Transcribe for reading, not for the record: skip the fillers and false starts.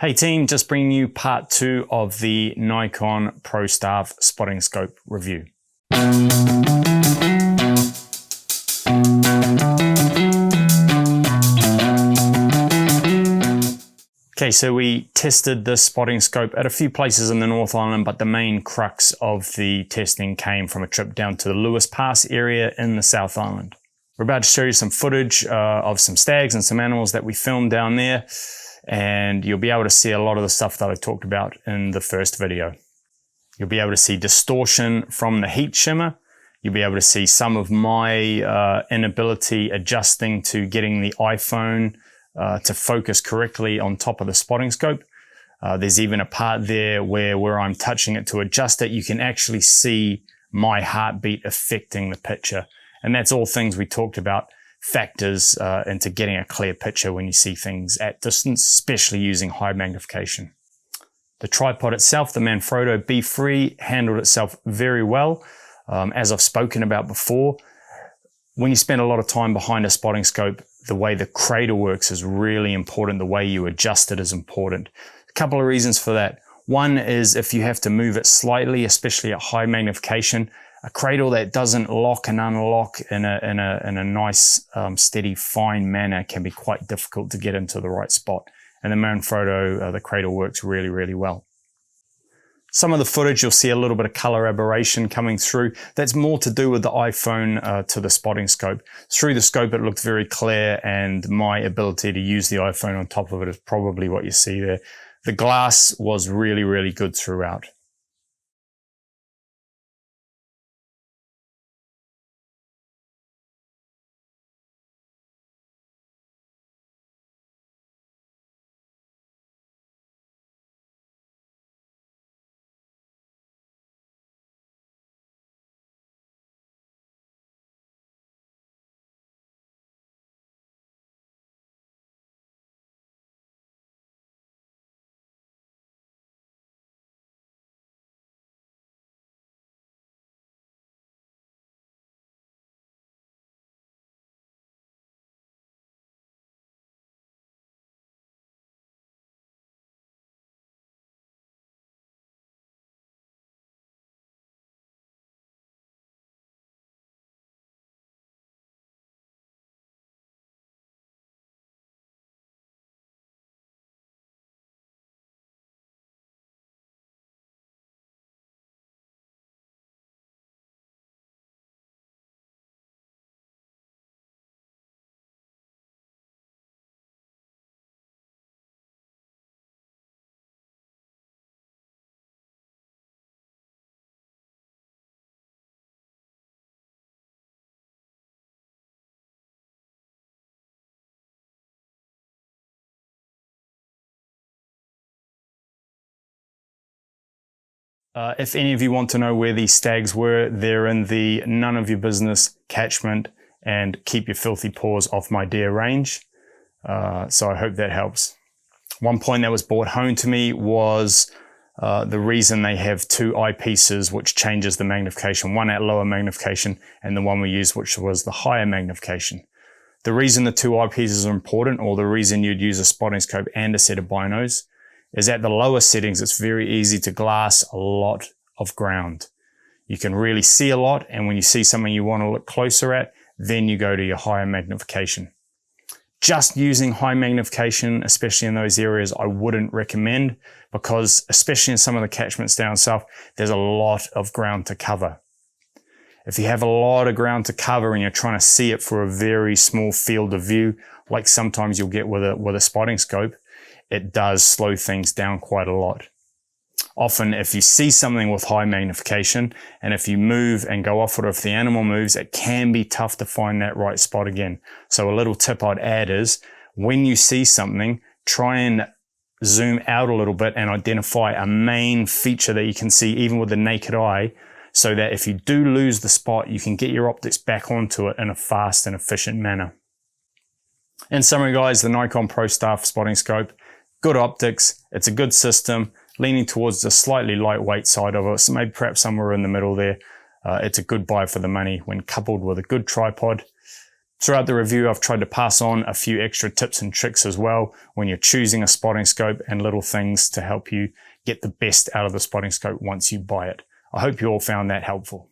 Hey team, just bringing you part 2 of the Nikon ProStaff spotting scope review. Okay, so we tested this spotting scope at a few places in the North Island, but the main crux of the testing came from a trip down to the Lewis Pass area in the South Island. We're about to show you some footage of some stags and some animals that we filmed down there, and you'll be able to see a lot of the stuff that I talked about in the first video. You'll be able to see distortion from the heat shimmer. You'll be able to see some of my inability adjusting to getting the iPhone to focus correctly on top of the spotting scope. There's even a part there where I'm touching it to adjust it. You can actually see my heartbeat affecting the picture. And that's all things we talked about, factors into getting a clear picture when you see things at distance, especially using high magnification. The tripod itself, the Manfrotto B3, handled itself very well. As I've spoken about before, when you spend a lot of time behind a spotting scope, the way the cradle works is really important. The way you adjust it is important. A couple of reasons for that. One is if you have to move it slightly, especially at high magnification, a cradle that doesn't lock and unlock in a nice, steady, fine manner can be quite difficult to get into the right spot. And the Manfrotto, the cradle works really, really well. Some of the footage, you'll see a little bit of color aberration coming through. That's more to do with the iPhone to the spotting scope. Through the scope, it looked very clear, and my ability to use the iPhone on top of it is probably what you see there. The glass was really, really good throughout. If any of you want to know where these stags were, they're in the none of your business catchment and keep your filthy paws off my deer range. So I hope that helps. One point that was brought home to me was the reason they have two eyepieces, which changes the magnification, one at lower magnification and the one we used, which was the higher magnification. The reason the two eyepieces are important, or the reason you'd use a spotting scope and a set of binos, is at the lower settings, it's very easy to glass a lot of ground. You can really see a lot, and when you see something you want to look closer at, then you go to your higher magnification. Just using high magnification, especially in those areas, I wouldn't recommend, because especially in some of the catchments down south, there's a lot of ground to cover. If you have a lot of ground to cover and you're trying to see it for a very small field of view, like sometimes you'll get with a spotting scope, it does slow things down quite a lot. Often, if you see something with high magnification, and if you move and go off it, or if the animal moves, it can be tough to find that right spot again. So a little tip I'd add is, when you see something, try and zoom out a little bit and identify a main feature that you can see even with the naked eye, so that if you do lose the spot, you can get your optics back onto it in a fast and efficient manner. In summary, guys, the Nikon ProStaff spotting scope, good optics, it's a good system, leaning towards the slightly lightweight side of it, so maybe perhaps somewhere in the middle there. It's a good buy for the money when coupled with a good tripod. Throughout the review, I've tried to pass on a few extra tips and tricks as well when you're choosing a spotting scope, and little things to help you get the best out of the spotting scope once you buy it. I hope you all found that helpful.